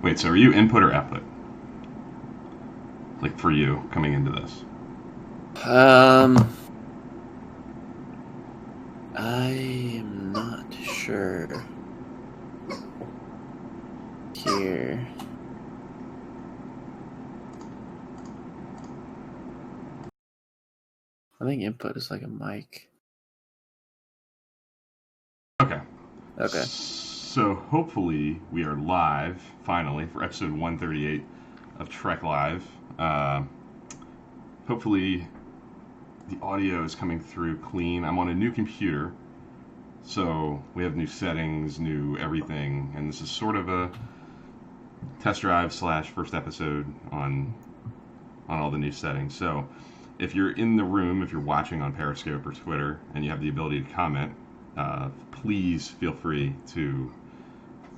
Wait, so are you input or output? Like for you coming into this? Um, I am not sure here. I think input is like a mic. Okay. Okay. So hopefully we are live finally for episode 138 of Trek Live. Uh, Hopefully the audio is coming through clean. I'm on a new computer, so we have new settings, new everything, and this is sort of a test drive slash first episode on all the new settings. So if you're in the room, if you're watching on Periscope or Twitter, and you have the ability to comment, please feel free to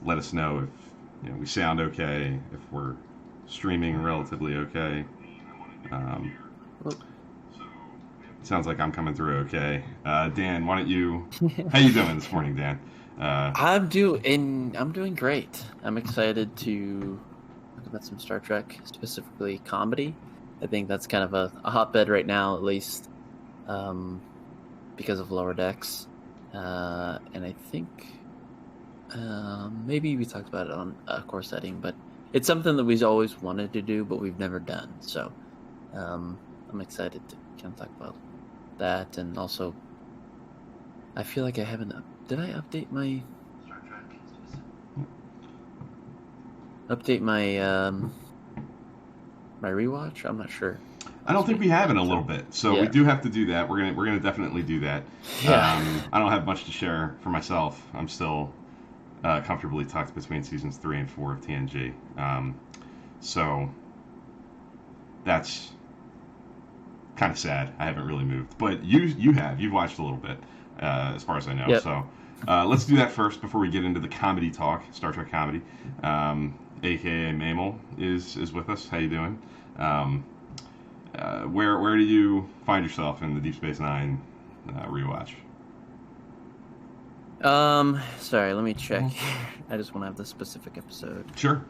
let us know if we sound okay, if we're streaming relatively okay. Um, Well, Sounds like I'm coming through okay. Dan, why don't you? How you doing this morning, Dan? Uh, I'm doing great. I'm excited to talk about some Star Trek, specifically comedy. I think that's kind of a hotbed right now, at least, um, because of Lower Decks. And I think maybe we talked about it on core setting, but it's something that we've always wanted to do, but we've never done. So I'm excited to kind of talk about that, and also I feel like I haven't. Did I update my rewatch? I'm not sure I don't this think we week, have in but a little bit, so we yeah, do have to do that. We're gonna definitely do that. yeah. I don't have much to share for myself. I'm still comfortably tucked between seasons 3 and 4 of TNG. So that's kind of sad. I haven't really moved, but you've watched a little bit, as far as I know. Yep. So let's do that first before we get into the comedy talk, Star Trek comedy. AKA Mamel is with us. How you doing? Um, where do you find yourself in the Deep Space Nine rewatch? Sorry, let me check. I just want to have the specific episode Sure.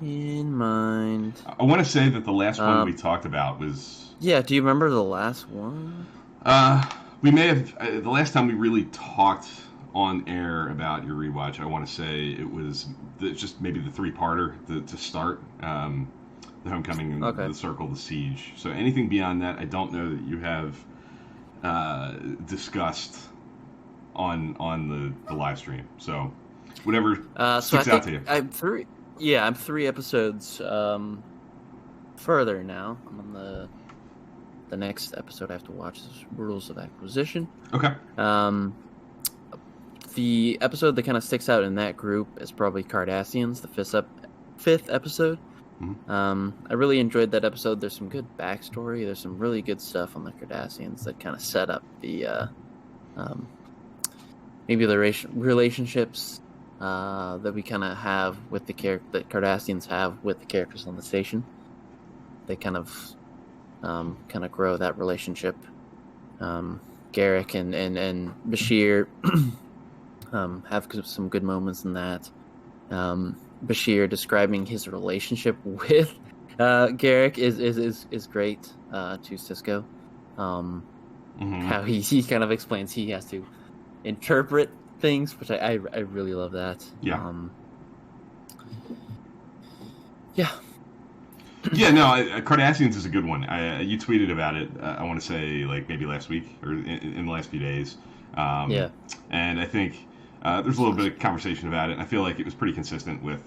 in mind. I want to say that the last one we Um, talked about was yeah. Do you remember the last one? uh, we may have the last time we really talked on air about your rewatch. I want to say it was just maybe the three-parter to start. The Homecoming and Okay. the Circle, the Siege. So anything beyond that, I don't know that you have discussed on the live stream. So whatever So I sticks out to think you. I'm three. Yeah, I'm 3 episodes further now. I'm on the next episode I have to watch is Rules of Acquisition. Okay. Um, the episode that kind of sticks out in that group is probably Cardassians, the fifth episode. Mm-hmm. I really enjoyed that episode. There's some good backstory. There's some really good stuff on the Cardassians that kind of set up the um, maybe the relationships that we kind of have with the character that Cardassians have with the characters on the station. They kind of grow that relationship. Garrick and Bashir have some good moments in that. Bashir describing his relationship with Garrick is great to Cisco. Mm-hmm. How he kind of explains he has to interpret things, which I really love that. Yeah. Yeah. Yeah, no, Cardassians is a good one. You tweeted about it. I want to say like maybe last week or in the last few days, um, Yeah. and I think there's a little bit of conversation about it. And I feel like it was pretty consistent with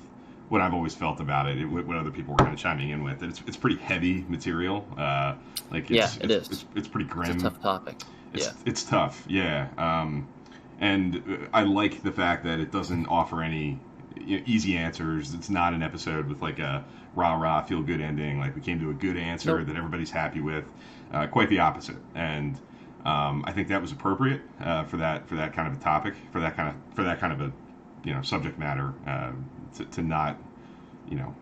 what I've always felt about it. What other people were kind of chiming in with. It's pretty heavy material. Like Yeah, it's it it's, is. it's pretty It's a grim. tough topic. Yeah. It's tough. Yeah. And I like the fact that it doesn't offer any easy answers. It's not an episode with like a rah rah feel good ending. Like we came to a good answer Nope. that everybody's happy with. Quite the opposite. And I think that was appropriate for that kind of a topic, for that kind of a subject matter, to not you know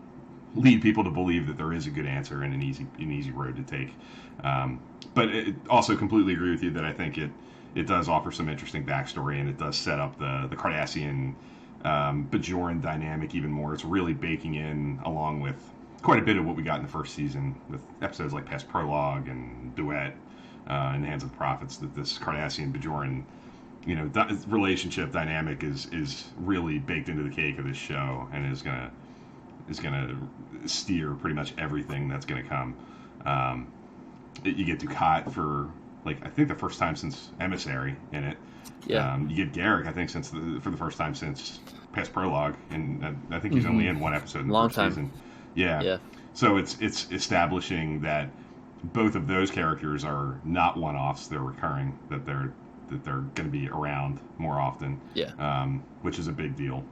lead people to believe that there is a good answer and an easy road to take. But it also completely agree with you that I think it does offer some interesting backstory, and it does set up the Cardassian Bajoran dynamic even more. It's really baking in along with quite a bit of what we got in the first season with episodes like Past Prologue and Duet in the Hands of the Prophets. That this Cardassian Bajoran, relationship dynamic is really baked into the cake of this show, and is gonna steer pretty much everything that's gonna come. You get Dukat for I think the first time since Emissary in it. Yeah. You get Garrick, I think, for the first time since Past Prologue, and I think he's only in one episode in the first season. Yeah. Yeah. So it's establishing that both of those characters are not one-offs; they're recurring. That they're going to be around more often. Yeah. Which is a big deal.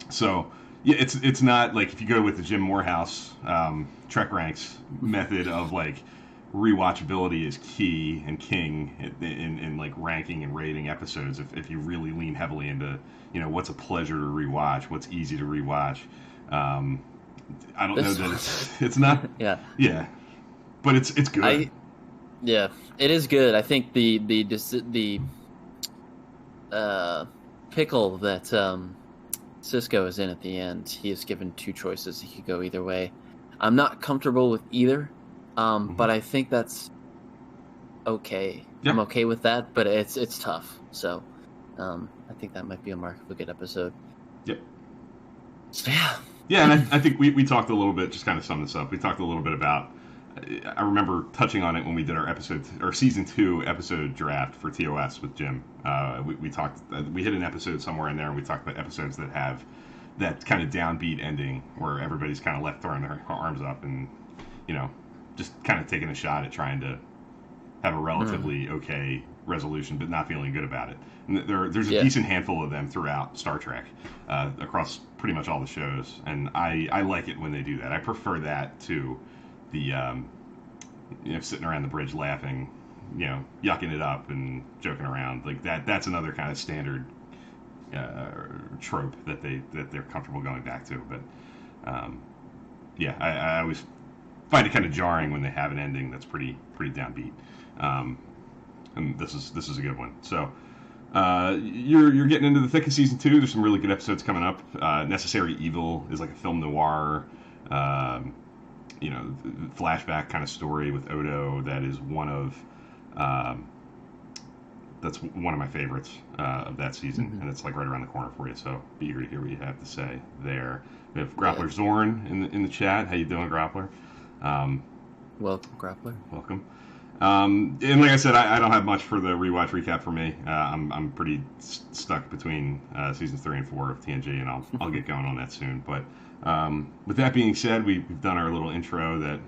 So yeah, it's not like if you go with the Jim Morehouse Trek Ranks method of rewatchability is key and king in ranking and rating episodes. If you really lean heavily into what's a pleasure to rewatch, what's easy to rewatch. I don't know that it's not. Yeah, but it's good. Yeah, it is good. I think the pickle that Cisco is in at the end. He is given two choices. He could go either way. I'm not comfortable with either. But I think that's okay. Yeah. I'm okay with that, but it's tough. So, I think that might be a mark of a good episode. Yep. So, yeah. Yeah, and I think we talked a little bit, just kind of sum this up. We talked a little bit about. I remember touching on it when we did our season 2 episode draft for TOS with Jim. We talked. We hit an episode somewhere in there, and we talked about episodes that have that kind of downbeat ending where everybody's kind of left throwing their arms up and just kind of taking a shot at trying to have a relatively okay resolution, but not feeling good about it. And there's a decent handful of them throughout Star Trek, across pretty much all the shows, and I like it when they do that. I prefer that to the sitting around the bridge laughing, yucking it up and joking around like that. That's another kind of standard trope that they're comfortable going back to. But yeah, I always find it kind of jarring when they have an ending that's pretty downbeat, and this is a good one. So you're getting into the thick of season 2. There's some really good episodes coming up. Necessary Evil is like a film noir, flashback kind of story with Odo. That is one of my favorites of that season, and it's right around the corner for you. So be eager to hear what you have to say there. We have Grappler Zorn in the chat. How you doing, Grappler? Welcome, Grappler. Welcome. And like I said, I don't have much for the rewatch recap for me. I'm pretty stuck between seasons 3 and 4 of TNG, and I'll get going on that soon. But with that being said, we've done our little intro that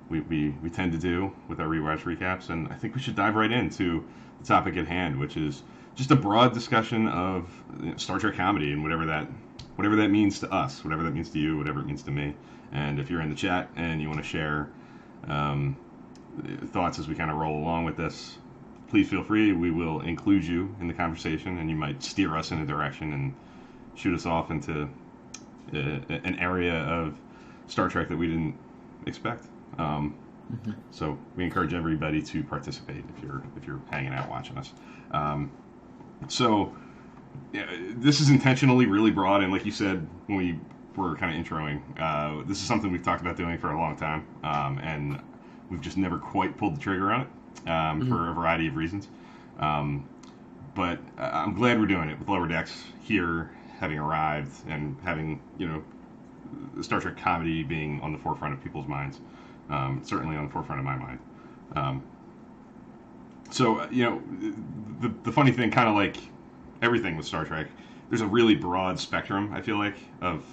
we tend to do with our rewatch recaps, and I think we should dive right into the topic at hand, which is just a broad discussion of Star Trek comedy and whatever that means to us, whatever that means to you, whatever it means to me. And if you're in the chat and you want to share thoughts as we kind of roll along with this, please feel free. We will include you in the conversation, and you might steer us in a direction and shoot us off into an area of Star Trek that we didn't expect. So we encourage everybody to participate if you're hanging out watching us. So yeah, this is intentionally really broad, and like you said when we were kind of introing, this is something we've talked about doing for a long time, and we've just never quite pulled the trigger on it for a variety of reasons. But I'm glad we're doing it with Lower Decks here, having arrived and having Star Trek comedy being on the forefront of people's minds, certainly on the forefront of my mind. So the funny thing, kind of like everything with Star Trek, there's a really broad spectrum, I feel like, of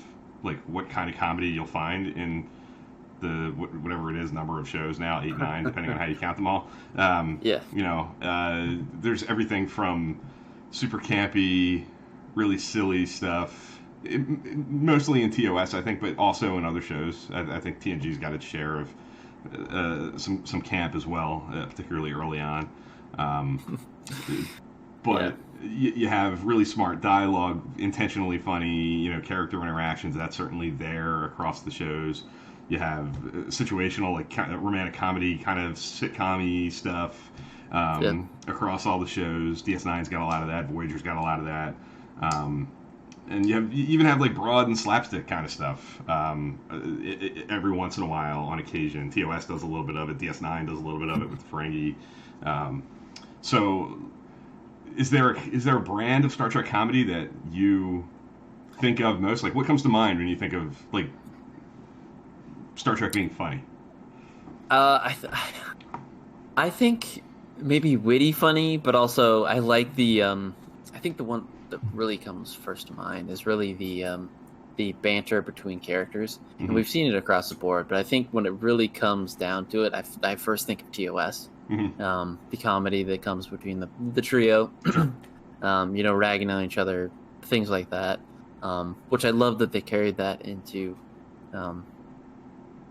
what kind of comedy you'll find in the whatever it is number of shows now, 8, 9, depending on how you count them all. There's everything from super campy, really silly stuff, mostly in TOS, I think, but also in other shows. I think TNG's got its share of some camp as well, particularly early on. But you have really smart dialogue, intentionally funny, character interactions. That's certainly there across the shows. You have situational, kind of romantic comedy, kind of sitcom-y stuff across all the shows. DS9's got a lot of that. Voyager's got a lot of that. And you even have like broad and slapstick kind of stuff. Every once in a while, on occasion, TOS does a little bit of it. DS9 does a little bit of it with Ferengi. Um, so, is there a brand of Star Trek comedy that you think of most? Like, what comes to mind when you think of like Star Trek being funny? I I think maybe witty funny, but also I like I think the one that really comes first to mind is really the banter between characters. And Mm-hmm. we've seen it across the board, but I think when it really comes down to it, I first think of TOS. Mm-hmm. The comedy that comes between the trio, Sure. ragging on each other, things like that. Which I love that they carried that into um,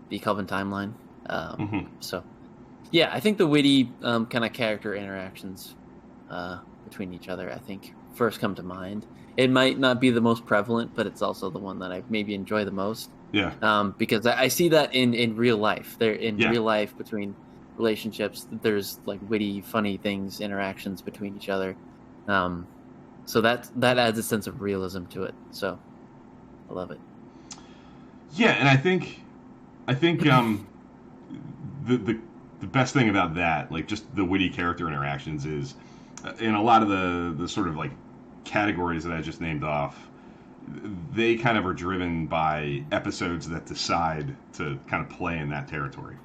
the Coven timeline. Mm-hmm. So yeah, I think the witty kind of character interactions between each other, I think, first come to mind. It might not be the most prevalent, but it's also the one that I maybe enjoy the most Yeah. because I see that in real life. There in Yeah. real life between relationships, there's like witty, funny things, interactions between each other. So that adds a sense of realism to it. So I love it. Yeah, and I think the the best thing about that, like just the witty character interactions, is in a lot of the sort of like categories that I just named off, they kind of are driven by episodes that decide to kind of play in that territory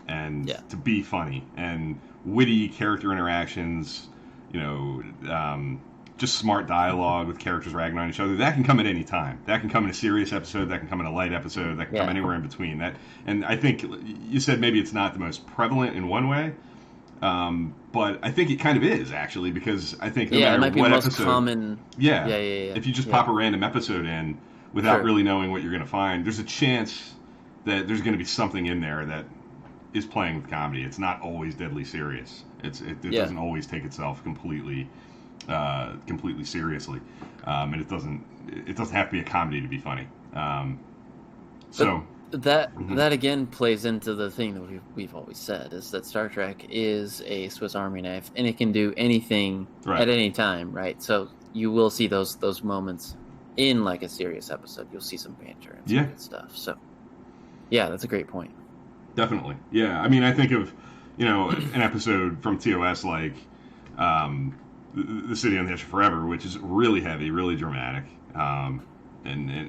and Yeah. to be funny and witty character interactions, you know, just smart dialogue with characters ragging on each other. That can come at any time. That can come in a serious episode. That can come in a light episode. That can come Yeah. anywhere in between. And I think you said maybe it's not the most prevalent in one way, but I think it kind of is actually because I think no Yeah, it matter might be the what most episode, common. yeah, Yeah, yeah, yeah, if you just yeah. pop a random episode in without Sure. really knowing what you're going to find, there's a chance that there's going to be something in there that is playing with comedy. It's not always deadly serious. It Yeah. doesn't always take itself completely seriously, and it doesn't have to be a comedy to be funny. But So mhm. that again plays into the thing that we've always said is that Star Trek is a Swiss Army knife and it can do anything Right, at any time, right? So you will see those moments in like a serious episode. You'll see some banter and some yeah, good stuff. So yeah, that's a great point. definitely, yeah. I mean, I think of an episode from TOS like um, the City on the Edge of Forever, which is really heavy, really dramatic, and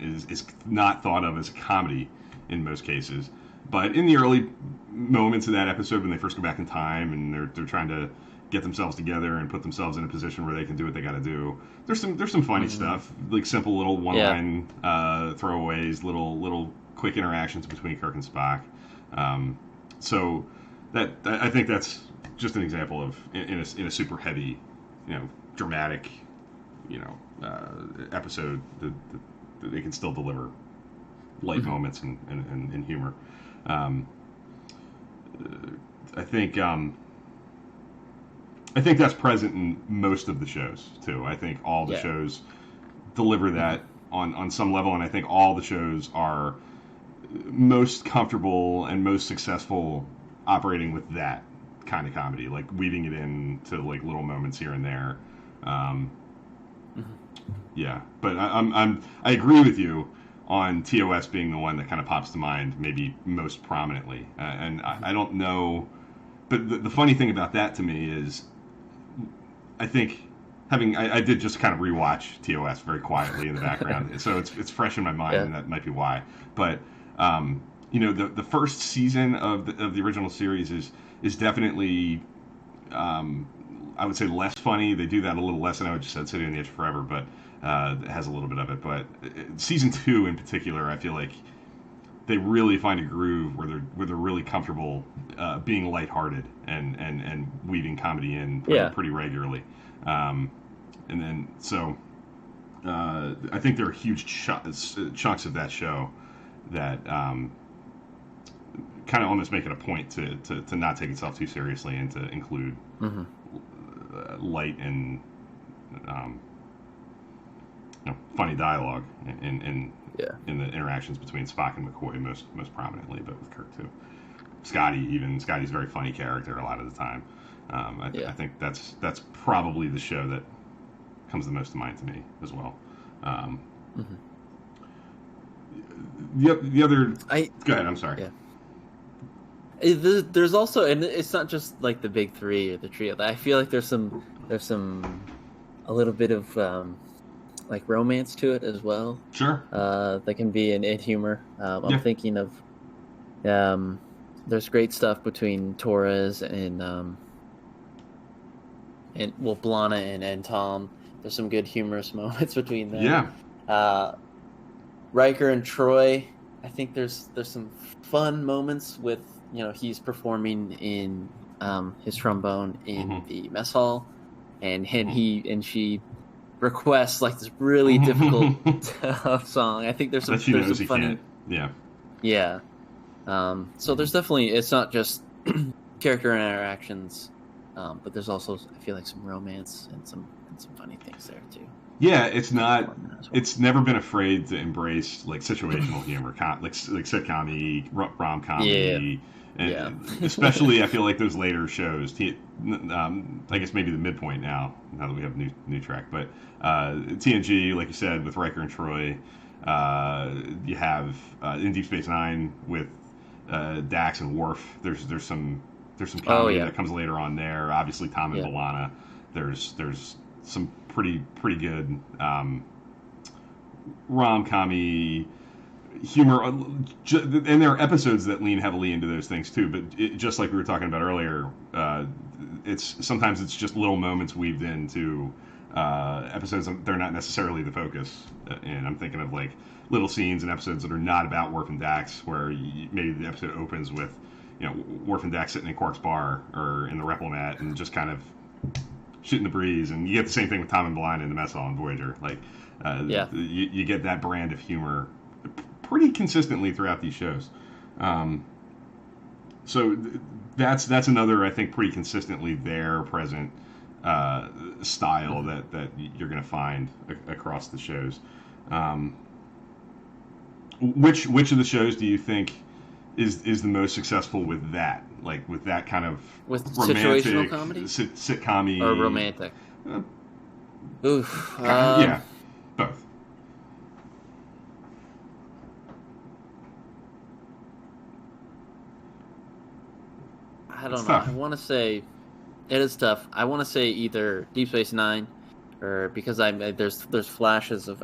is not thought of as a comedy in most cases. But in the early moments of that episode, when they first go back in time and they're trying to get themselves together and put themselves in a position where they can do what they got to do, there's some funny Hmm. stuff, like simple little one Yeah. line throwaways, little quick interactions between Kirk and Spock. Um, so I think that's just an example of in a super heavy, dramatic, episode that they can still deliver light Hmm. moments and humor. Um, I think I think that's present in most of the shows too. I think all the Yeah. shows deliver Hmm. that on some level, and I think all the shows are most comfortable and most successful operating with that kind of comedy, like weaving it into like little moments here and there. Um, Hmm. yeah, but I agree with you on TOS being the one that kind of pops to mind, maybe most prominently. And I don't know, but the funny thing about that to me is, I think I did just kind of rewatch TOS very quietly in the background, so it's fresh in my mind, Yeah. and that might be why. But the first season of the original series is definitely, um, I would say, less funny. They do that a little less. I know I just said City on the Edge Forever, but it has a little bit of it. But season two in particular, I feel like they really find a groove where they're really comfortable being lighthearted and weaving comedy in pretty Yeah. pretty regularly. Um, and then so I think there are huge chunks of that show that kind of almost make it a point to not take itself too seriously and to include Hmm. light and um, funny dialogue Yeah. in the interactions between Spock and McCoy most prominently, but with Kirk too. Scotty's a very funny character a lot of the time. I Yeah. think that's probably the show that comes the most to mind to me as well. Um, Hmm. the other, I go ahead. I'm sorry. Yeah. There's also, and it's not just like the big three or the trio. I feel like there's some a little bit of like romance to it as well. Sure. That can be in humor. I'm Yeah. thinking of um, there's great stuff between Torres and well, Blana and Tom. There's some good humorous moments between them. Yeah. Uh, Riker and Troy. I think there's some fun moments with he's performing in his trombone in Mm-hmm. the mess hall, and Mm-hmm. she requests like this really difficult song. I think That she there's knows some he can't. funny, Yeah. yeah. So Mm-hmm. there's definitely, it's not just character interactions, but there's also, I feel like, some romance and some funny things there too. Yeah, it's To not. perform that as well. It's never been afraid to embrace like situational humor, like sitcom-y, Yeah, rom-com-y, yeah, and especially I feel like those later shows. I guess maybe the midpoint now. Now that we have new track, but TNG, like you said, with Riker and Troy. You have in Deep Space Nine with Dax and Worf. There's some oh comedy yeah, that comes later on there. Obviously, Tom and yeah, B'Elanna. There's some pretty good rom-commy humor, and there are episodes that lean heavily into those things too. But just like we were talking about earlier, sometimes it's just little moments weaved into episodes that they're not necessarily the focus. And I'm thinking of like little scenes and episodes that are not about Worf and Dax, where maybe the episode opens with Worf and Dax sitting in Quark's bar or in the Replomat and just kind of shooting the breeze, and you get the same thing with Tom and Blind in the mess hall and Voyager. Like, yeah. you get that brand of humor pretty consistently throughout these shows. Um, so that's another I think pretty consistently there present uh, style Mhm. that you're going to find across the shows. Um, which of the shows do you think is the most successful with that? Like with that kind of With situational romantic comedy or sitcom-y, romantic? uh, Oof. yeah, both. I It's don't know. I tough. want to say it is tough. I want to say either Deep Space Nine, or because there's flashes of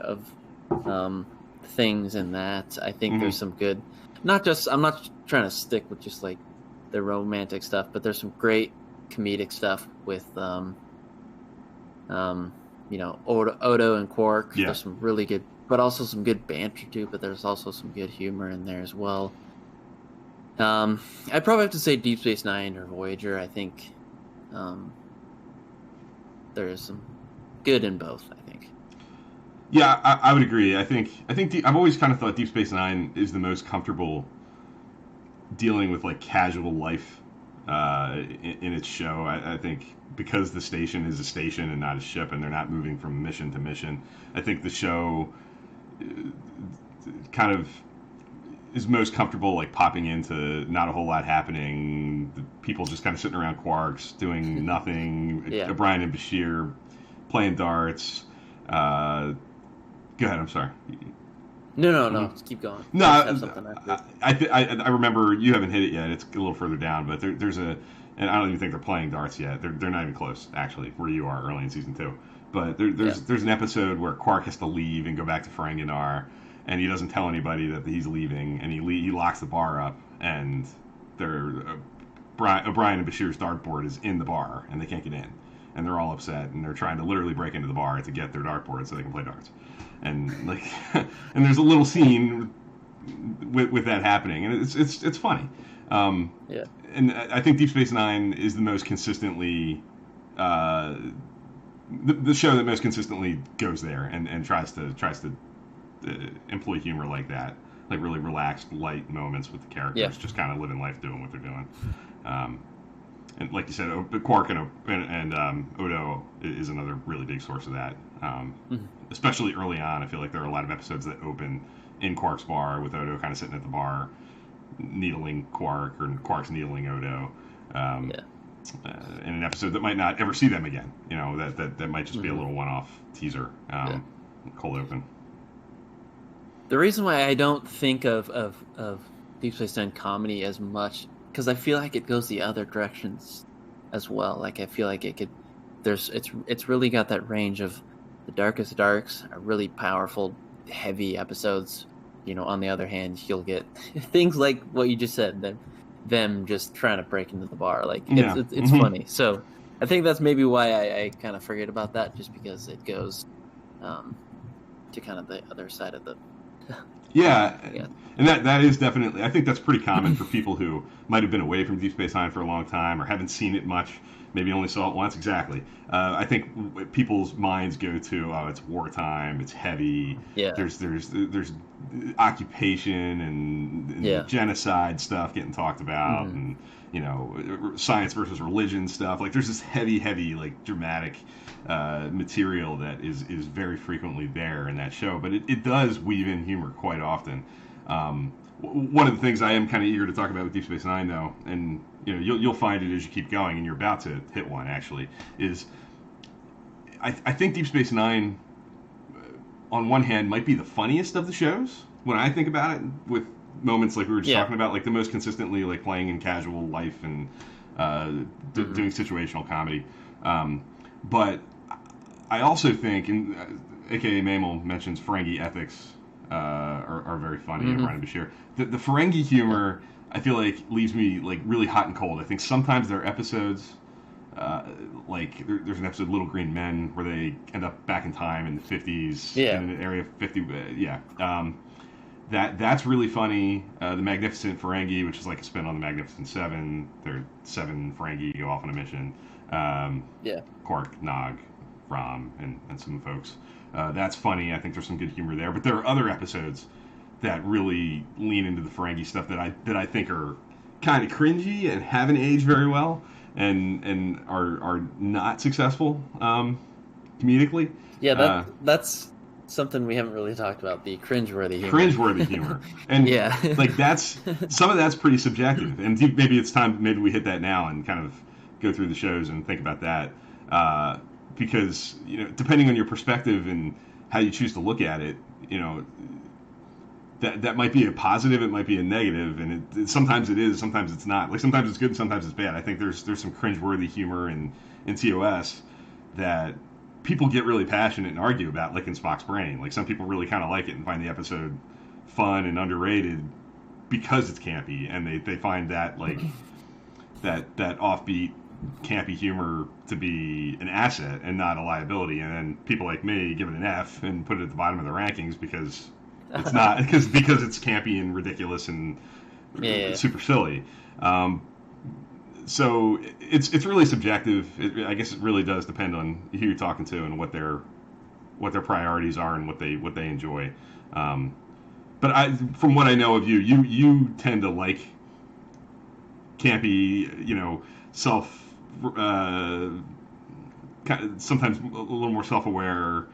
um things in that. I think Hmm. there's some good. Not just, I'm not trying to stick with just like the romantic stuff, but there's some great comedic stuff with um Odo and Quark. Yeah. There's some really good, but also some good banter too. But there's also some good humor in there as well. I'd probably have to say Deep Space Nine or Voyager. I think um, there is some good in both. I think. Yeah, I would agree. I think I've always kind of thought Deep Space Nine is the most comfortable dealing with like casual life in its show. I think because the station is a station and not a ship, and they're not moving from mission to mission. I think the show uh, kind of is most comfortable like popping into not a whole lot happening. The people just kind of sitting around Quarks doing nothing. Yeah. O'Brien and Bashir playing darts. Uh, Go ahead. I'm sorry. No, no, Hmm. no. Just keep going. No, I just have something after. I remember you haven't hit it yet. It's a little further down, but there's and I don't even think they're playing darts yet. They're not even close actually, where you are early in season two. But Yeah. there's an episode where Quark has to leave and go back to Ferenginar, and he doesn't tell anybody that he's leaving, and he locks the bar up, and they're O'Brien and Bashir's dartboard is in the bar, and they can't get in, and they're all upset, and they're trying to literally break into the bar to get their dartboard so they can play darts, and like, and there's a little scene with that happening, and it's funny. Um, Yeah. and I think Deep Space Nine is the most consistently uh, the show that most consistently goes there and tries to employ humor like that, like really relaxed, light moments with the Yeah. characters, just kind of living life, doing what they're doing. Um, and like you said, Quark and Odo is another really big source of that. Mhm. Especially early on, I feel like there are a lot of episodes that open in Quark's bar with Odo kind of sitting at the bar, needling Quark, or Quark's needling Odo. Um, Yeah. in an episode that might not ever see them again. You know, that might just be a little one-off teaser, cold open. The reason why I don't think of Deep Space Nine comedy as much, because I feel like it goes the other directions as well. Like I feel like it could. It's really got that range of the darkest darks are really powerful, heavy episodes. You know, on the other hand, you'll get things like what you just said, them just trying to break into the bar. Like it's funny. So I think that's maybe why I kind of forget about that, just because it goes to kind of the other side of the. Yeah. And that is definitely, I think that's pretty common for people who might have been away from Deep Space Nine for a long time or haven't seen it much, maybe only saw it once. Exactly. I think people's minds go to, oh, it's wartime, it's heavy. Yeah. There's occupation and genocide stuff getting talked about, and you know, science versus religion stuff. Like there's this heavy like dramatic material that is very frequently there in that show, but it does weave in humor quite often. One of the things I am kind of eager to talk about with Deep Space Nine, though, and you know you'll find it as you keep going, and you're about to hit one actually, is I think Deep Space Nine, on one hand, might be the funniest of the shows when I think about it, with moments like we were just talking about, like the most consistently like playing in casual life and doing situational comedy. But I also think, and AKA Mamel mentions Ferengi ethics are very funny in Ryan Bashir. The Ferengi humor, I feel like, leaves me like really hot and cold. I think sometimes there are episodes, like there's an episode, Little Green Men, where they end up back in time in the 50s, in an area 50. That's really funny. The Magnificent Ferengi, which is like a spin on the Magnificent Seven. There are 7 Ferengi go off on a mission. Quark, Nog, Rom, and some folks. That's funny. I think there's some good humor there. But there are other episodes that really lean into the Ferengi stuff that I think are kind of cringy and haven't aged very well, and are not successful comedically. Yeah, that's something we haven't really talked about, the cringeworthy humor. And like that's some of that's pretty subjective, and maybe it's time, maybe we hit that now and kind of go through the shows and think about that, because you know, depending on your perspective and how you choose to look at it, you know, that might be a positive, it might be a negative, and sometimes it is, sometimes it's not. Like sometimes it's good and sometimes it's bad. I think there's some cringeworthy humor in TOS that people get really passionate and argue about, like in Spock's brain. Like some people really kind of like it and find the episode fun and underrated because it's campy, and they find that like that offbeat campy humor to be an asset and not a liability. And then people like me give it an F and put it at the bottom of the rankings because it's not because it's campy and ridiculous and super silly. So it's really subjective. I guess it really does depend on who you're talking to and what their priorities are and what they enjoy. But from what I know of you, you tend to like campy, you know, sometimes a little more self-aware,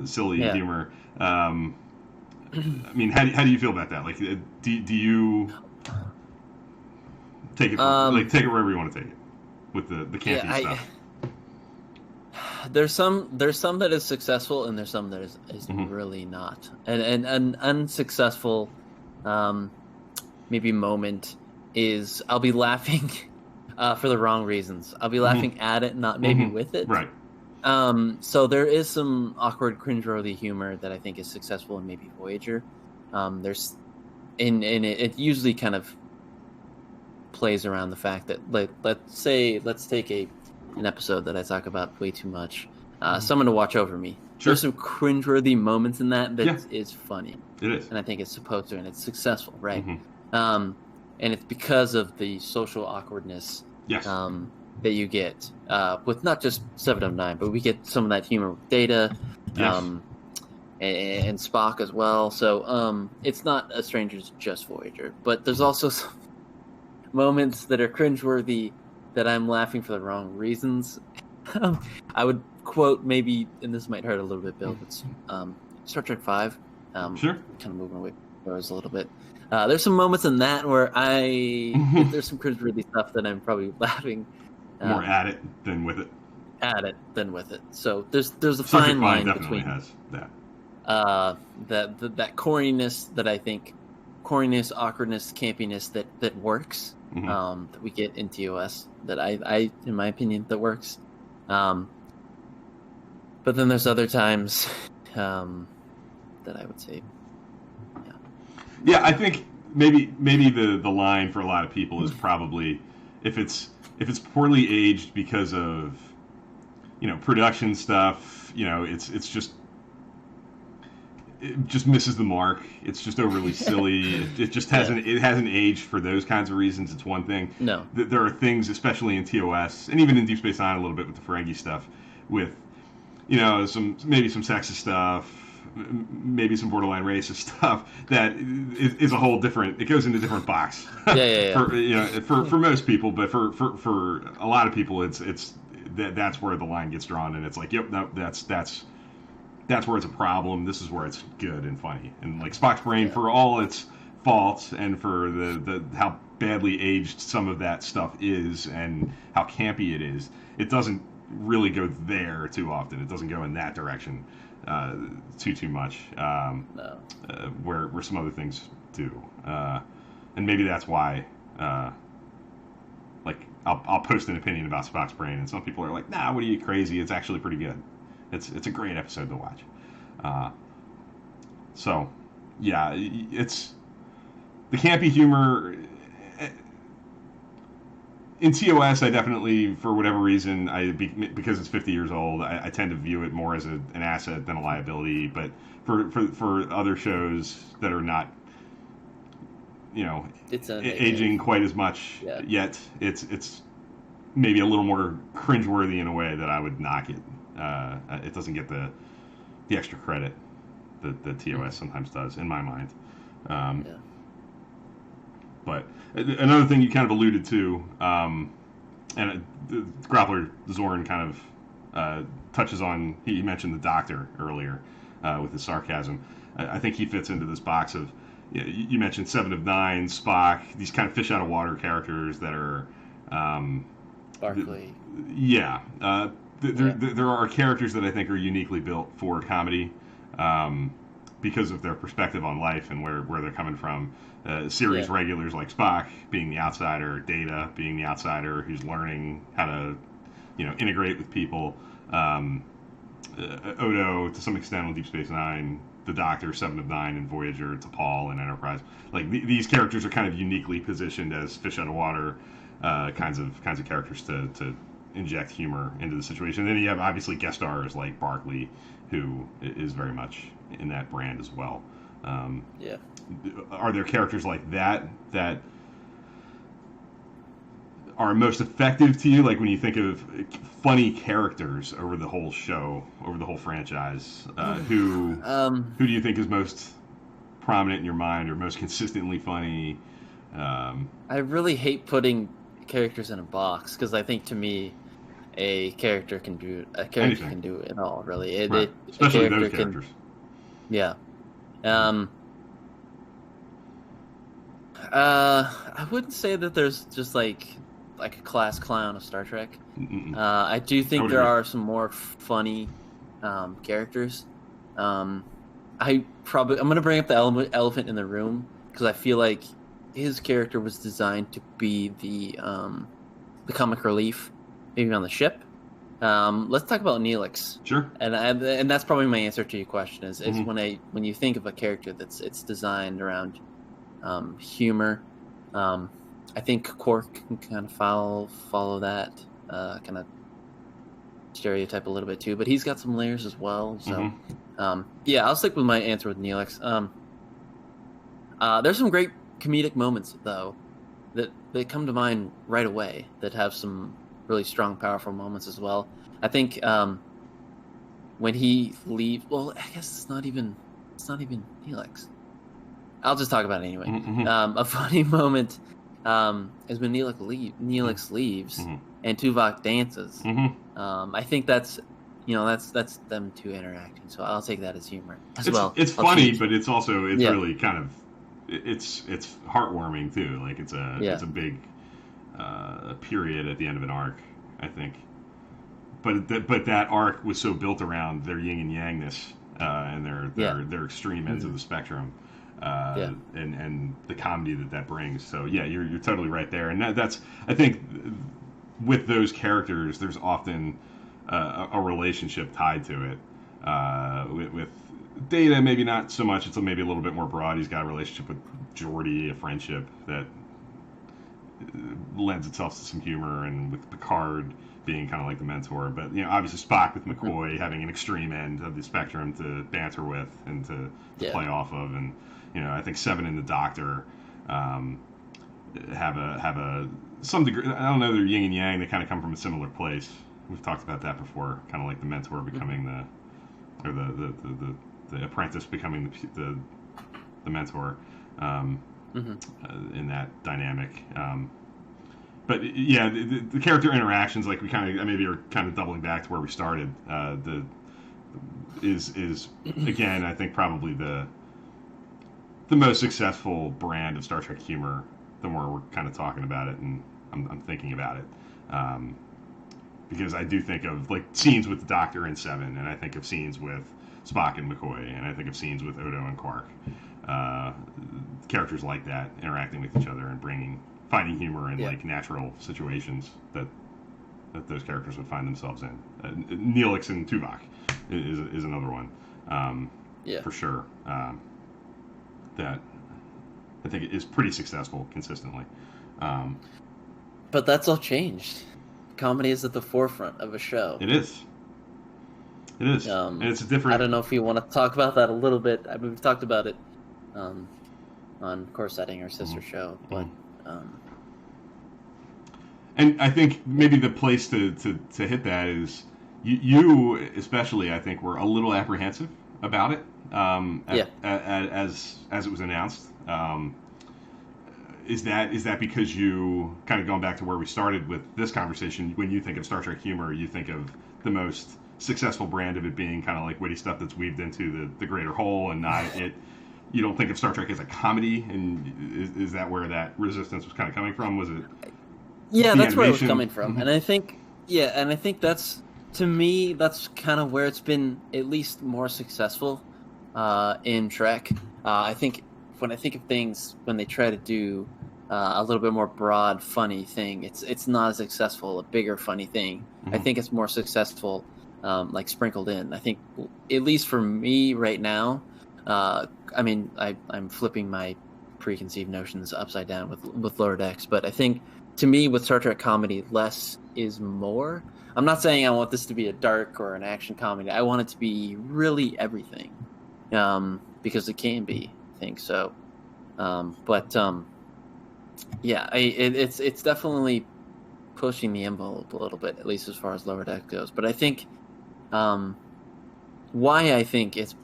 silly humor. I mean, how do you feel about that? Like, do you take it take it wherever you want to take it with the campy stuff? There's some that is successful, and there's some that is really not. And an unsuccessful maybe moment is I'll be laughing for the wrong reasons. I'll be laughing at it, not maybe with it. Right. So there is some awkward, cringeworthy humor that I think is successful in maybe Voyager. There's it usually kind of plays around the fact that, like, let's take an episode that I talk about way too much. Someone to Watch Over Me. Sure. There's some cringeworthy moments in that is funny. It is, and I think it's supposed to, and it's successful, right? And it's because of the social awkwardness that you get with not just 7 of 9, but we get some of that humor with Data and Spock as well. So it's not a stranger to just Voyager, but there's also some moments that are cringeworthy that I'm laughing for the wrong reasons. I would quote, maybe, and this might hurt a little bit, Bill, but Star Trek V. Sure. Kind of moving away from those a little bit. There's some moments in that where there's some cringeworthy stuff that I'm probably laughing more at it than with it. At it than with it. So there's a Subject fine line line definitely between has that. That corniness that I think awkwardness, campiness that works. That we get in TOS that I in my opinion that works. But then there's other times that I would say. Yeah, I think maybe the line for a lot of people is probably if it's poorly aged because of production stuff, it just misses the mark. It's just overly silly. It just hasn't aged for those kinds of reasons. It's one thing. No, there are things, especially in TOS and even in Deep Space Nine a little bit with the Ferengi stuff, with some sexist stuff, maybe some borderline racist stuff that is a whole different. It goes in a different box. Yeah. For most people, but for a lot of people, that's where the line gets drawn, and it's like, yep, no, that's where it's a problem. This is where it's good and funny. And like Spock's brain, for all its faults and for the how badly aged some of that stuff is and how campy it is, it doesn't really go there too often. It doesn't go in that direction too much. No. Where some other things do. And maybe that's why like I'll post an opinion about Spock's brain, and some people are like, nah, what are you, crazy? It's actually pretty good. It's a great episode to watch. So, yeah, it's the campy humor in TOS. I definitely, for whatever reason, because it's 50 years old, I tend to view it more as an asset than a liability. But for other shows that are not, aging quite as much yet, it's maybe a little more cringeworthy in a way that I would knock it. It doesn't get the extra credit that TOS sometimes does, in my mind. But another thing you kind of alluded to, and Grappler Zorn kind of touches on, he mentioned the Doctor earlier with his sarcasm. I think he fits into this box of, you mentioned Seven of Nine, Spock, these kind of fish out of water characters that are... Barclay. There are characters that I think are uniquely built for comedy because of their perspective on life and where they're coming from. Series regulars like Spock being the outsider, Data being the outsider who's learning how to, integrate with people. Odo, to some extent, on Deep Space Nine. The Doctor, Seven of Nine, and Voyager, T'Pol, and Enterprise. Like these characters are kind of uniquely positioned as fish out of water kinds of characters to inject humor into the situation. And then you have obviously guest stars like Barclay, who is very much in that brand as well. Are there characters like that are most effective to you? Like when you think of funny characters over the whole show, over the whole franchise, who do you think is most prominent in your mind or most consistently funny? I really hate putting characters in a box because I think to me a character can do it all, really. Especially those characters. I wouldn't say that there's just like a class clown of Star Trek. I do think there are some more funny characters. I'm gonna bring up the elephant in the room because I feel like his character was designed to be the comic relief, maybe on the ship. Let's talk about Neelix. Sure. And that's probably my answer to your question is when you think of a character it's designed around humor. I think Quark can kind of follow that kind of stereotype a little bit too, but he's got some layers as well. So I'll stick with my answer with Neelix. There's some great comedic moments though that come to mind right away that have some really strong, powerful moments as well. I think when he leaves, well, I guess it's not even Neelix. I'll just talk about it anyway. A funny moment is when Neelix leaves and Tuvok dances. I think that's them two interacting. So I'll take that as humor as well. It's funny, but it's also really kind of it's heartwarming too. Like Yeah. it's a big period at the end of an arc, I think. But that arc was so built around their yin and yangness and Yeah. their extreme ends of Mhm. the spectrum, Yeah. and the comedy that brings. So yeah, you're totally right there, and that's I think with those characters, there's often a relationship tied to it. With Data, maybe not so much. It's maybe a little bit more broad. He's got a relationship with Geordi, a friendship that lends itself to some humor, and with Picard being kind of like the mentor. But obviously Spock with Mhm. McCoy having an extreme end of the spectrum to banter with and to Yeah. play off of, and I think Seven and the Doctor um, have a some degree. I don't know, they're yin and yang. They kind of come from a similar place. We've talked about that before. Kind of like the mentor Mhm. becoming or the apprentice becoming the mentor. Um, Mhm. in that dynamic. But yeah, the character interactions, like we kind of maybe are kind of doubling back to where we started. The is again, I think probably the most successful brand of Star Trek humor. The more we're kind of talking about it, and I'm thinking about it, um, because I do think of like scenes with the Doctor and Seven, and I think of scenes with Spock and McCoy, and I think of scenes with Odo and Quark. Uh, Characters like that interacting with each other and finding humor in Yeah. like natural situations that those characters would find themselves in. Neelix and Tuvok is another one, um, Yeah. for sure. That I think is pretty successful consistently. Um, But that's all changed. Comedy is at the forefront of a show. it is. It is, and Um, it's a I different. don't know if you want to talk about that a little bit. I mean, we've talked about it um, on Core Setting, our sister Mhm, show, mhm. but um, And I think maybe the place to hit that is you especially, I think, were a little apprehensive about it yeah, as it was announced. Is that because you kind of going back to where we started with this conversation? When you think of Star Trek humor, you think of the most successful brand of it being kind of like witty stuff that's weaved into the greater whole, and not it. You don't think of Star Trek as a comedy, and is that where that resistance was kind of coming from? Was it yeah, the that's where it was animation? coming from, Mm-hmm. and I think, yeah, and I think that's to me that's kind of where it's been at least more successful in Trek. I think when I think of things when they try to do a little bit more broad, funny thing, it's not as successful. A bigger funny thing, I Mm-hmm. think it's more successful, like sprinkled in. I think at least for me right now, I mean, I'm flipping my preconceived notions upside down with Lower Decks, but I think to me with Star Trek comedy, less is more. I'm not saying I want this to be a dark or an action comedy. I want it to be really everything, because it can be. I think so. But yeah, it's definitely pushing the envelope a little bit, at least as far as Lower Deck goes. But I think um, why I think it's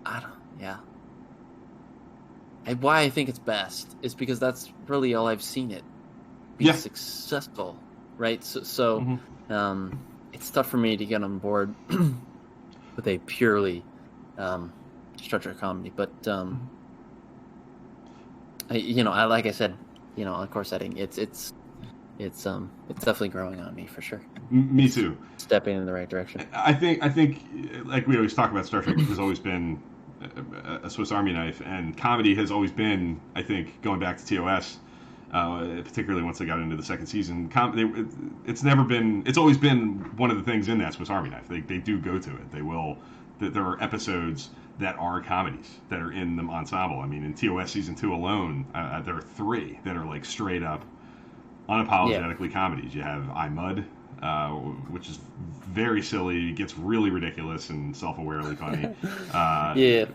I don't yeah why I think it's best is because that's really all I've seen it be Yeah. successful, right? So Mm-hmm. um, it's tough for me to get on board with a purely Star Trek comedy, but I like I said, on Core Setting, it's definitely growing on me for sure. Me It's too. stepping in the right direction. I think like we always talk about, Star Trek has always been a Swiss Army knife, and comedy has always been, I think, going back to TOS, particularly once they got into the second season. It's always been one of the things in that Swiss Army knife. They do go to it. They will. There are episodes that are comedies that are in the ensemble. I mean, in TOS season 2 alone, there are 3 that are like straight up Yeah, unapologetically comedies. You have I Mud, which is very silly, gets really ridiculous and self-awarely funny. Uh, yeah,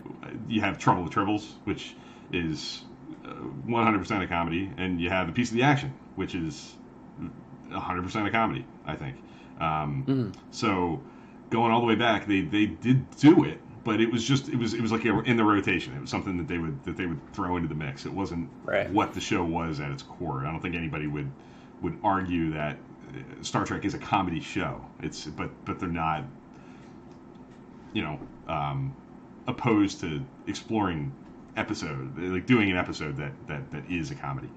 you have Trouble with Tribbles, which is 100% a comedy, and you have A Piece of the Action, which is 100% a comedy, I think. Um, mm, so going all the way back, they did do it, but it was like in the rotation. It was something that they would throw into the mix. It wasn't right. what the show was at its core. I don't think anybody would argue that Star Trek is a comedy show. But they're not, you know, um, opposed to exploring episode, like doing an episode that is a comedy.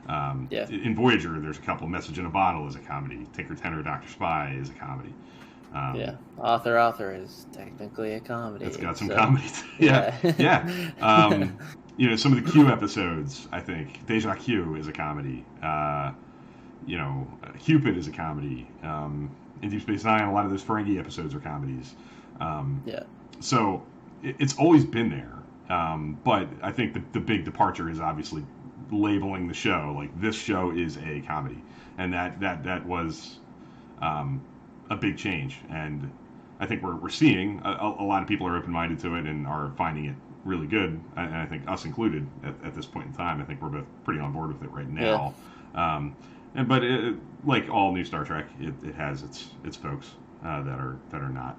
Yeah. In Voyager, there's a couple. Message in a Bottle is a comedy. Tinker Tenor Doctor Spy is a comedy. Yeah, Author is technically a comedy. It's got some comedy. Yeah. Some of the Q episodes, I think Deja Q is a comedy. Cupid is a comedy. In Deep Space Nine, a lot of those Ferengi episodes are comedies. So it's always been there. But I think the big departure is obviously labeling the show like this show is a comedy, and that was a big change. And I think we're seeing a lot of people are open-minded to it and are finding it really good, and I think us included at this point in time. I think we're both pretty on board with it right now. But like all new Star Trek, it has its folks that are not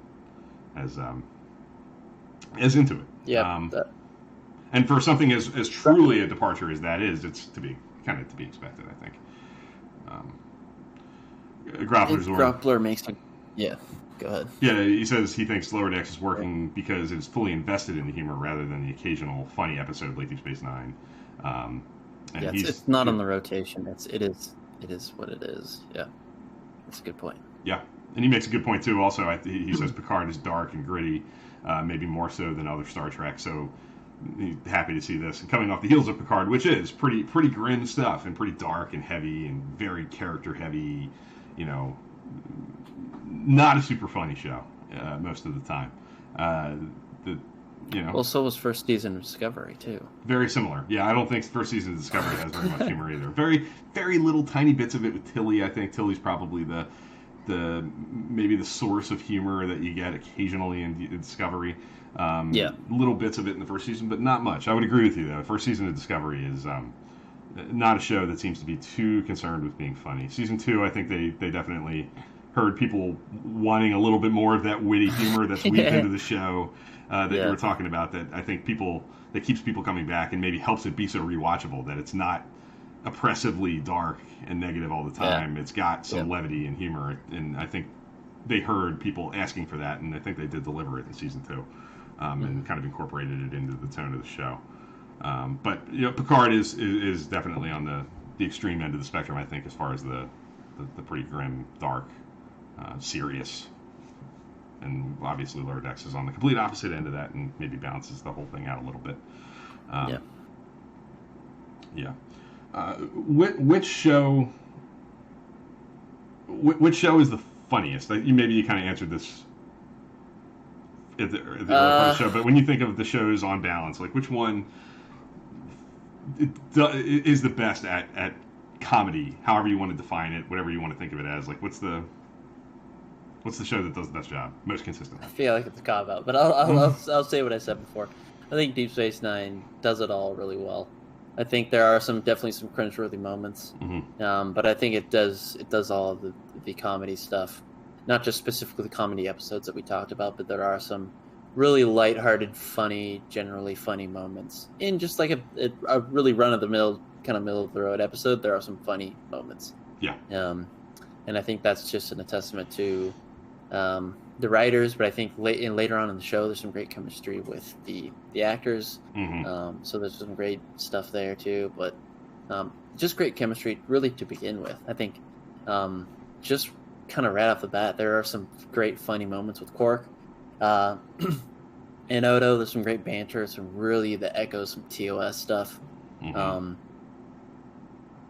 as into it. And for something as truly a departure as that is, it's to be expected, I think. Groppler makes me. Yeah, go ahead. Yeah, he says he thinks Lower Decks is working because it's fully invested in the humor rather than the occasional funny episode of Late Deep Space Nine. It's not on the rotation. It is what it is. Yeah, that's a good point. Yeah, and he makes a good point too. Also, he says Picard is dark and gritty, maybe more so than other Star Trek. So happy to see this, and coming off the heels of Picard, which is pretty grim stuff and pretty dark and heavy and very character heavy. Not a super funny show most of the time. Well, so was first season of Discovery too. Very similar. Yeah, I don't think first season of Discovery has very much humor either. Very, very little tiny bits of it with Tilly. I think Tilly's probably maybe the source of humor that you get occasionally in Discovery. Little bits of it in the first season, but not much. I would agree with you though. First season of Discovery is not a show that seems to be too concerned with being funny. Season 2, I think they definitely heard people wanting a little bit more of that witty humor that's weaved into the show that you were talking about. That I think that keeps people coming back and maybe helps it be so rewatchable. That it's not oppressively dark and negative all the time. It's got some levity and humor, and I think they heard people asking for that, and I think they did deliver it in season 2, and kind of incorporated it into the tone of the show. But Picard is definitely on the extreme end of the spectrum, I think, as far as the pretty grim, dark, serious, and obviously Lower Decks is on the complete opposite end of that, and maybe balances the whole thing out a little bit. Which show is the funniest? Maybe you kind of answered this at the early part of the show, but when you think of the shows on balance, like which one is the best at comedy, however you want to define it, whatever you want to think of it as? Like what's the show that does the best job, most consistently? I feel like it's a cop-out, but I'll say what I said before. I think Deep Space Nine does it all really well. I think there are definitely some cringeworthy moments, but I think it does all of the comedy stuff, not just specifically the comedy episodes that we talked about, but there are some really lighthearted, funny, generally funny moments. In just like a really run-of-the-mill, kind of middle-of-the-road episode, there are some funny moments. Yeah. And I think that's just a testament to the writers, but I think later on in the show, there's some great chemistry with the actors. So there's some great stuff there too, but just great chemistry really to begin with. I think just kind of right off the bat, there are some great funny moments with Quark. And Odo, there's some great banter, that echoes some TOS stuff.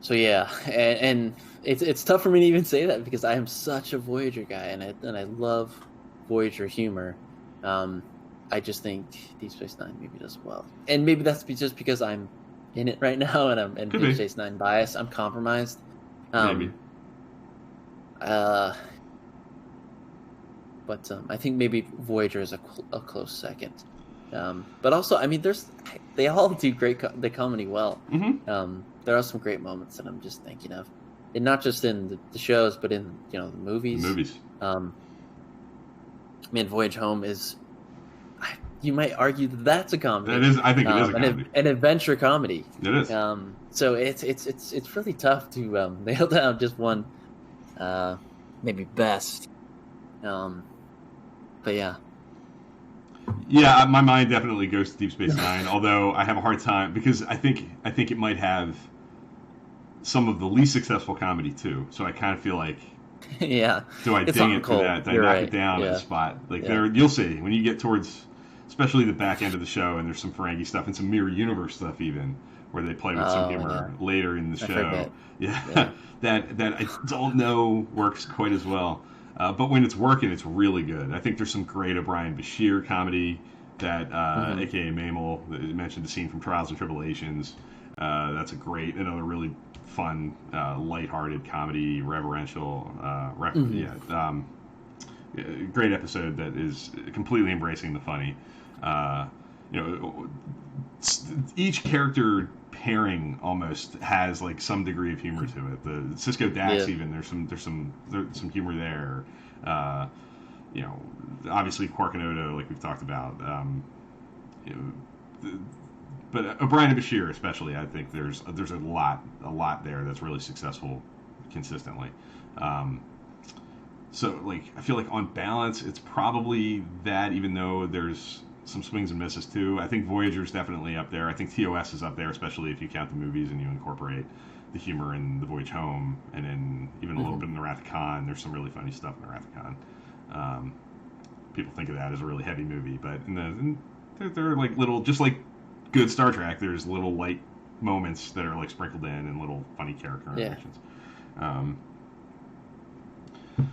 So yeah, and it's tough for me to even say that because I am such a Voyager guy, and I love Voyager humor. I just think Deep Space Nine maybe does well, and maybe that's just because I'm in it right now, and I'm Deep Space Nine biased. I'm compromised. Maybe. But I think maybe Voyager is a close second. But also, I mean, they all do the comedy well. There are some great moments that I'm just thinking of, and not just in the shows, but in the movies. Voyage Home is. You might argue that's a comedy. It is. I think it is a comedy. An adventure comedy. It is. So it's really tough to nail down just one. Maybe best. But yeah. Yeah, my mind definitely goes to Deep Space Nine. Although I have a hard time because I think it might have some of the least successful comedy too. So I kind of feel like, Yeah, do I it's ding hot and it for cold. that? Do I You're knock it right. down at a Yeah, spot? Like yeah. you'll see when you get towards, especially the back end of the show, and there's some Ferengi stuff and some mirror universe stuff even, where they play with some Oh yeah, humor later in the I show. forget. Yeah, Yeah. that I don't know works quite as well. But when it's working, it's really good. I think there's some great O'Brien Bashir comedy that, Hmm. aka Mamel, that mentioned the scene from Trials and Tribulations. That's another really fun, lighthearted comedy, reverential, Hmm. yeah, great episode that is completely embracing the funny. Uh, you know, each character pairing almost has like some degree of humor to it. The Cisco Dax Yeah. even there's some humor there. Uh, you know, obviously Quark and Odo, like we've talked about. You know, but O'Brien and Bashir especially, I think there's a lot there that's really successful consistently. Um, so like I feel like on balance, it's probably that, even though there's some swings and misses too. I think Voyager's definitely up there. I think TOS is up there, especially if you count the movies and you incorporate the humor in The Voyage Home, and then even a little Hmm. bit in The Wrath of Khan. There's some really funny stuff in The Wrath of Khan. Um, People think of that as a really heavy movie, but they're like little, just like good Star Trek. There's little light moments that are like sprinkled in and little funny character Yeah. interactions. Um,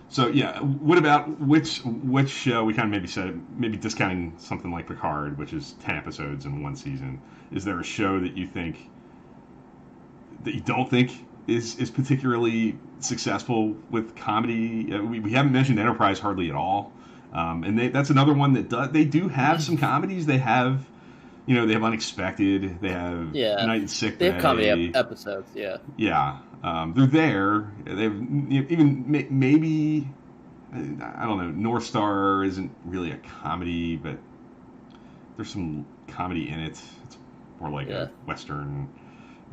So yeah, what about which show? We kind of maybe said it, maybe discounting something like Picard, which is 10 episodes in one season. Is there a show that you don't think is particularly successful with comedy? We haven't mentioned Enterprise hardly at all, and that's another one they do have some comedies. They have Unexpected. They have Yeah. Night and Sick They have comedy Bay. episodes. Yeah. Yeah, they're there. They've even maybe I don't know. North Star isn't really a comedy, but there's some comedy in it. It's more like Yeah. a western,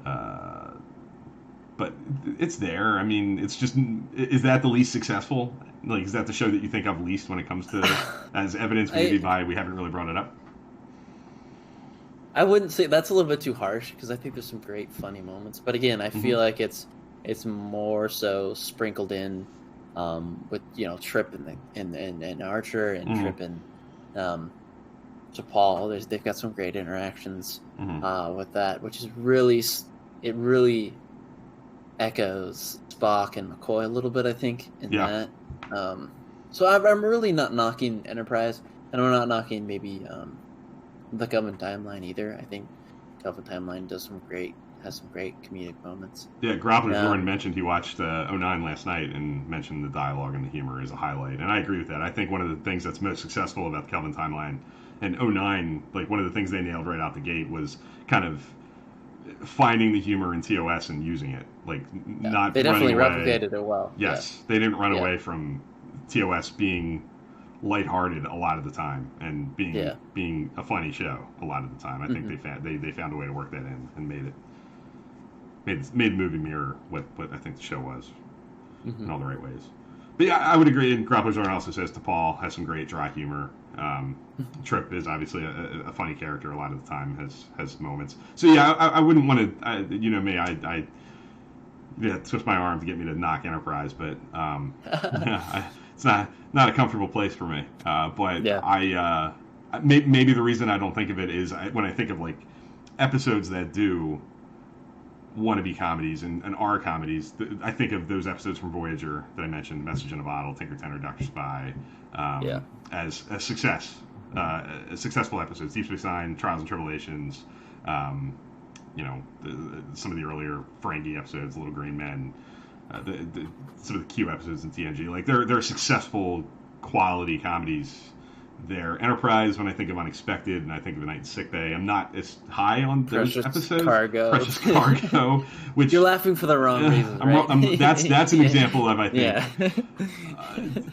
uh, but it's there. I mean, it's just, is that the least successful? Like, is that the show that you think of least when it comes to, as evidence maybe I by we haven't really brought it up? I wouldn't say that's a little bit too harsh because I think there's some great funny moments. But again, I Hmm. feel like it's more so sprinkled in with Trip and Archer and Hmm. Trip and um, to Paul. They've got some great interactions Hmm. with that, which is really it really echoes Spock and McCoy a little bit. I think in Yeah. that. So I'm really not knocking Enterprise, and I'm not knocking maybe the Kelvin Timeline either. I think Kelvin Timeline has some great comedic moments. Yeah, Groppler Zorn Um, mentioned he watched '09 last night and mentioned the dialogue and the humor is a highlight. And I agree with that. I think one of the things that's most successful about the Kelvin Timeline and '09, like one of the things they nailed right out the gate was kind of finding the humor in TOS and using it. Like yeah, not they running definitely away. replicated it well. Yeah, Yes, they didn't run yeah, away from TOS being lighthearted a lot of the time and being yeah. being a funny show a lot of the time. I think Hmm. they found a way to work that in and made the movie mirror what I think the show was Hmm. in all the right ways. But yeah, I would agree. And Grappler Zorn also says T'Pol has some great dry humor. Trip is obviously a funny character a lot of the time, has moments. So yeah, I wouldn't want to, me, yeah, twist my arm to get me to knock Enterprise, but yeah, it's not a comfortable place for me. But Yeah. maybe the reason I don't think of it is when I think of like episodes that do wannabe comedies and are comedies. I think of those episodes from Voyager that I mentioned, Message in a Bottle, Tinker Tenor, Doctor Spy, Yeah. as successful episodes. Deep Space Nine, Trials and Tribulations, um, some of the earlier Ferengi episodes, Little Green Men, some of the Q episodes in TNG. Like they're successful quality comedies there. Enterprise, when I think of Unexpected and I think of A Night in Sick Bay, I'm not as high on those Precious episodes. Cargo. Precious Cargo, which You're laughing for the wrong reasons, right? that's an example of, I think, Yeah.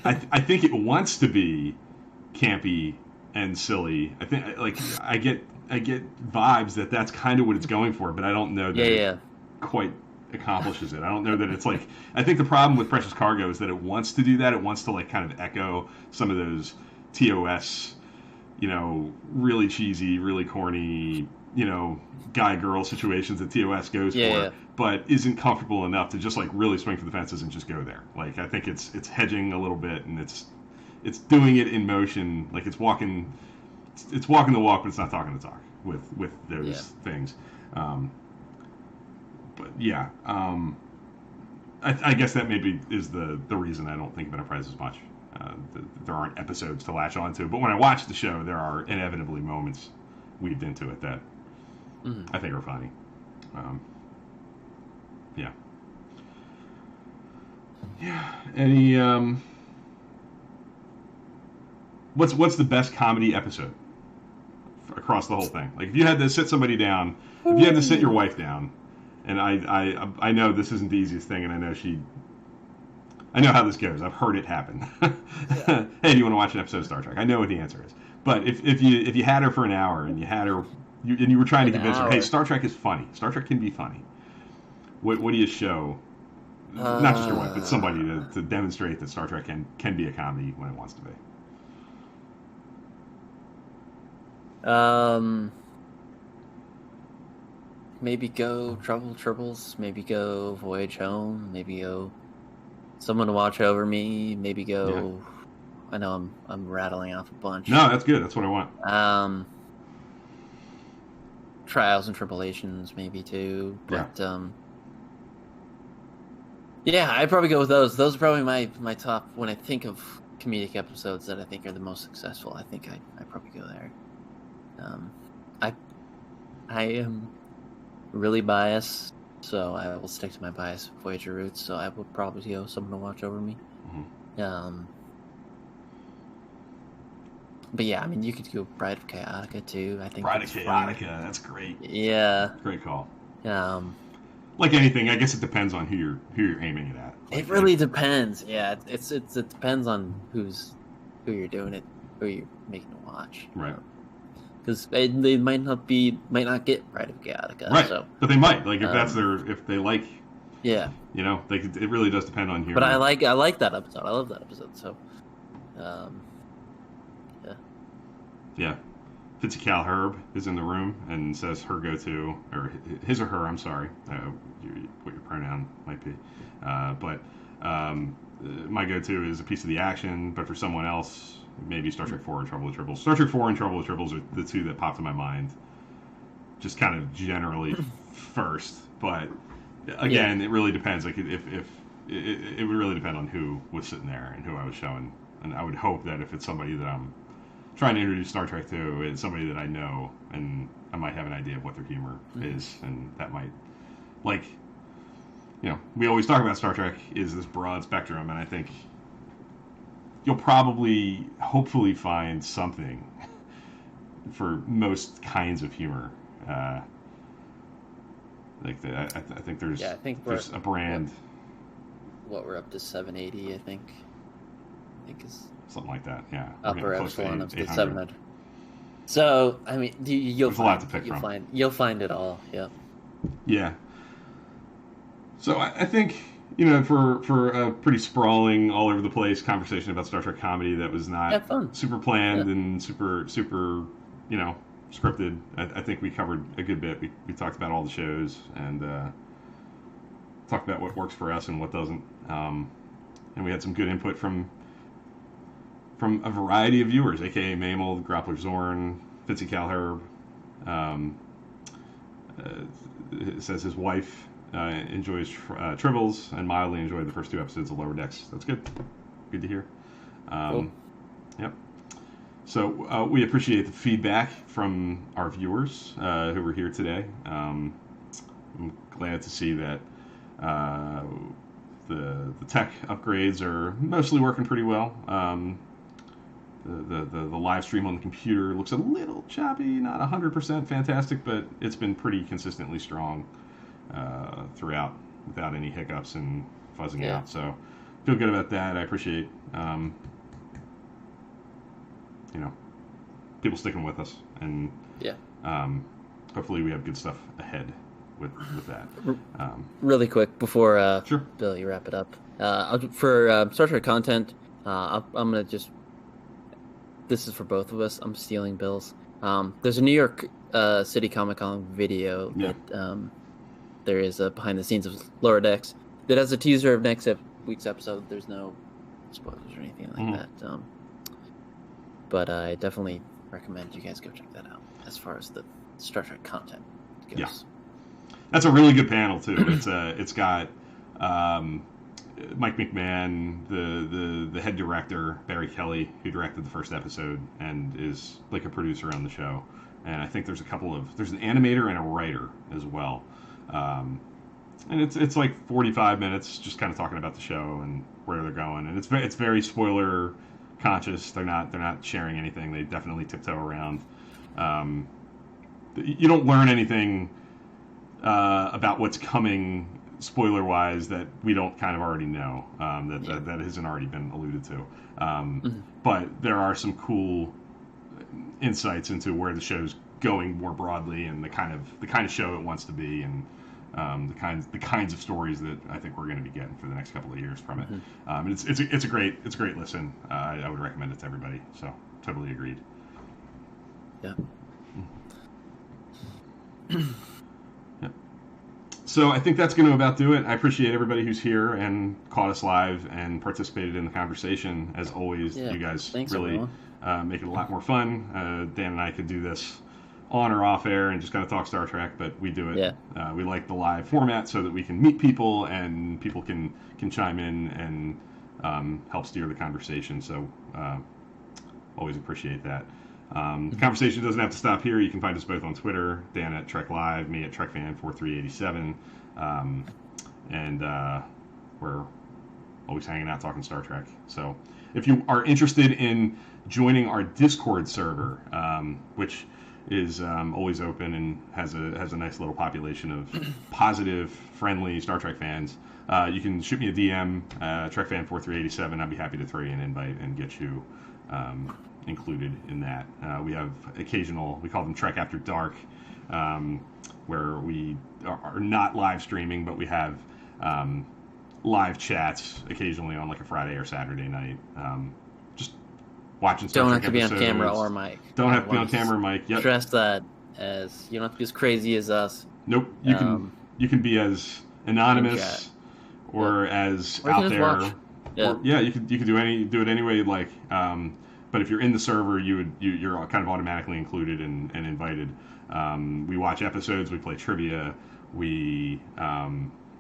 I think it wants to be campy and silly. I think like I get vibes that that's kind of what it's going for, but I don't know that Yeah. it Yeah. quite accomplishes it. I don't know that it's like, I think the problem with Precious Cargo is that it wants to do that. It wants to like kind of echo some of those TOS really cheesy, really corny, guy-girl situations that TOS goes Yeah, for, yeah. but isn't comfortable enough to just like really swing for the fences and just go there. Like I think it's hedging a little bit, and it's doing it in motion, like it's walking the walk, but it's not talking the talk with Yeah. those things. Um, but yeah, I guess that maybe is the reason I don't think of Enterprise as much. There aren't episodes to latch onto, but when I watch the show, there are inevitably moments weaved into it that Mhm. I think are funny. Um, yeah, yeah. Any what's the best comedy episode across the whole thing? Like if you had to sit somebody down, if you had to sit your wife down, and I know this isn't the easiest thing, and I know how this goes. I've heard it happen. Yeah. Hey, do you want to watch an episode of Star Trek? I know what the answer is. But if you had her for an hour and you were trying to An convince her, hey, hour. Star Trek is funny. Star Trek can be funny. What do you show? Not just your wife, but somebody to demonstrate that Star Trek can be a comedy when it wants to be. Um, maybe go Trouble Tribbles. Maybe go Voyage Home. Maybe go Someone to Watch Over Me. Maybe Yeah. go. I know I'm rattling off a bunch. No, that's good. That's what I want. Trials and Tribulations, maybe too. Yeah. But yeah, I'd probably go with those. Those are probably my top when I think of comedic episodes that I think are the most successful. I think I probably go there. I am really biased, so I will stick to my biased Voyager roots. So I would probably go Someone to Watch Over Me. Mm-hmm. But yeah, I mean, you could go Bride of Chaotica too. I think Bride of that's Chaotica. funny. That's great. Yeah. Great call. Like anything, I guess it depends on who you're aiming it at. It really depends. Yeah, it depends on who you're doing it, who you're making to watch. Right. Because they might not get Bride of Chaotica. Right. So, but they might if that's if they like. Yeah. It really does depend on here. But I like that episode. I love that episode. So, yeah. Yeah. Fitzy Herb is in the room and says her go-to, or his or her, I'm sorry, what your pronoun might be. But my go-to is a piece of the action, but for someone else, maybe Star Trek 4 and Trouble with Tribbles. Star Trek 4 and Trouble with Tribbles are the two that popped in my mind, just kind of generally first. But again, it really depends. Like if it would really depend on who was sitting there and who I was showing. And I would hope that if it's somebody that I'm trying to introduce Star Trek to, it's somebody that I know, and I might have an idea of what their humor is, and that might, we always talk about Star Trek is this broad spectrum, and I think you'll probably, hopefully, find something for most kinds of humor. I think there's a brand. What we're up to 780, I think is something like that. Yeah, upper epsilon of the 700. So I mean, there's a lot to pick from. You'll find it all. Yeah. Yeah. So I think for a pretty sprawling, all over the place conversation about Star Trek comedy that was not super planned and super scripted. I think we covered a good bit. We talked about all the shows and talked about what works for us and what doesn't. And we had some good input from a variety of viewers, aka Mamel, Grappler Zorn, Fitzy Herb. It says his wife enjoys Tribbles and mildly enjoyed the first two episodes of Lower Decks. That's good. Good to hear. Cool. Yep. So we appreciate the feedback from our viewers who were here today. I'm glad to see that the tech upgrades are mostly working pretty well. The live stream on the computer looks a little choppy, not 100% fantastic, but it's been pretty consistently strong throughout without any hiccups and fuzzing out. So feel good about that. I appreciate people sticking with us, and hopefully we have good stuff ahead with that. Really quick before sure. Bill, you wrap it up. For Star Trek content, I'm gonna just this is for both of us. I'm stealing Bill's. There's a New York City Comic Con video that there is a behind the scenes of Lower Decks that has a teaser of next week's episode. There's no spoilers or anything like that. But I definitely recommend you guys go check that out as far as the Star Trek content goes. Yeah. That's a really good panel too. It's got Mike McMahon, the head director, Barry Kelly, who directed the first episode and is like a producer on the show. And I think there's an animator and a writer as well. And it's like 45 minutes just kind of talking about the show and where they're going. And it's very spoiler conscious. They're not sharing anything. They definitely tiptoe around. You don't learn anything about what's coming spoiler wise that we don't kind of already know, that hasn't already been alluded to. But there are some cool insights into where the show's going more broadly and the kind of show it wants to be, and the kinds of stories that I think we're going to be getting for the next couple of years from it. And it's a great listen. I would recommend it to everybody. So totally agreed. Yeah. Yeah. So I think that's going to about do it. I appreciate everybody who's here and caught us live and participated in the conversation. As always, you guys really make it a lot more fun. Dan and I could do this on or off air and just kind of talk Star Trek, but we do it. Yeah. We like the live format so that we can meet people and people can chime in and help steer the conversation. So always appreciate that. The conversation doesn't have to stop here. You can find us both on Twitter, Dan at Trek Live, me at TrekFan4387, and we're always hanging out talking Star Trek. So if you are interested in joining our Discord server, which is always open and has a nice little population of positive, friendly Star Trek fans, you can shoot me a DM, TrekFan4387. I'd be happy to throw you an invite and get you included in that. We have occasional, we call them Trek After Dark, where we are not live streaming, but we have live chats occasionally on like a Friday or Saturday night. Just watching Star Trek episodes. Don't have to be on camera or mic. Don't have to be on camera or mic. Yep. Stress that, as you don't have to be as crazy as us. Nope. You can be as anonymous or as out there. Yeah. You could do it any way you'd like. But if you're in the server, you're kind of automatically included and invited. We watch episodes, we play trivia, we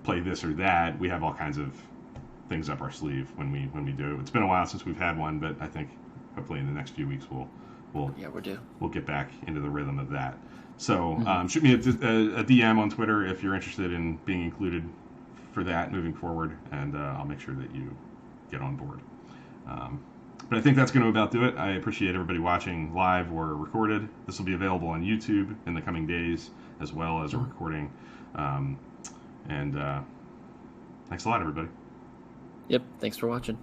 play this or that. We have all kinds of things up our sleeve when we do. It's been a while since we've had one, but I think hopefully in the next few weeks we'll get back into the rhythm of that. So shoot me a DM on Twitter if you're interested in being included for that moving forward, and I'll make sure that you get on board. But I think that's going to about do it. I appreciate everybody watching live or recorded. This will be available on YouTube in the coming days, as well as a recording. And thanks a lot, everybody. Yep, thanks for watching.